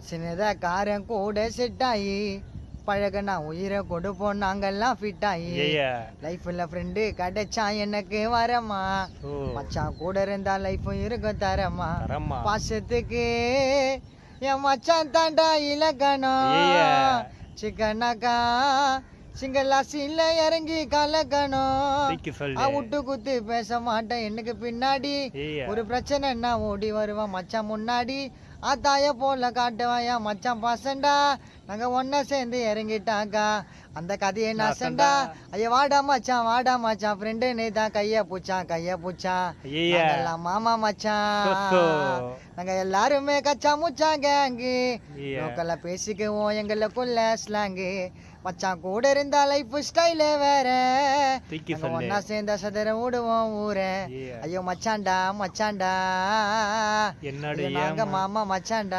சின்னதா காரன் கூட செட் ஆகி பழகனா உயிரை கொடுப்போம் நாங்கெல்லாம் ஃபிட் ஆகி ஐயா லைஃப்ல ஃப்ரெண்டு கிடைச்சா எனக்கு வரமா ஓ மச்சான் கூட இருந்தா லைஃப் இருக்கும் தரமா தரமா பாசத்துக்கு என் மச்சான் தாண்டா இலக்கணம் ஐயா சிக்கனாக்கா சிங்களா சீன்ல இறங்கி கலக்கணும் தூக்கி சொல்லு விட்டு குத்து பேச மாட்டேன் எனக்கு பின்னாடி ஐயா ஒரு பிரச்சனைன்னா ஓடி வருவான் மச்சான் முன்னாடி ஆத்தாய போல காட்டுவாயா மச்சான் பாசண்டா நாங்க ஒன்னா சேர்ந்து இறங்கிட்டாக்கா அந்த கதையை நாசண்டா ஐயா வாடா மச்சான் ஃப்ரெண்டு தான் கைய பூச்சான் ஐயா நாங்கெல்லாம் மாமா மச்சான் சொசோ. நாங்க எல்லாருமே கச்சா முச்சா கேங்கு ஐயா லோக்கல்ல பேசிக்குவோம் எங்களுக்குள்ள ஸ்லாங்கு மச்சான் கூட இருந்தா லைஃப் ஸ்டைலே வேற தூக்கி நாங்க சொல்லு ஒன்னா சேர்ந்த சதற விடுவோம் ஊரே ஐயா ஐயோ மச்சான்டா என்னோட ஐயோ, நாங்க மாமா மச்சான்டா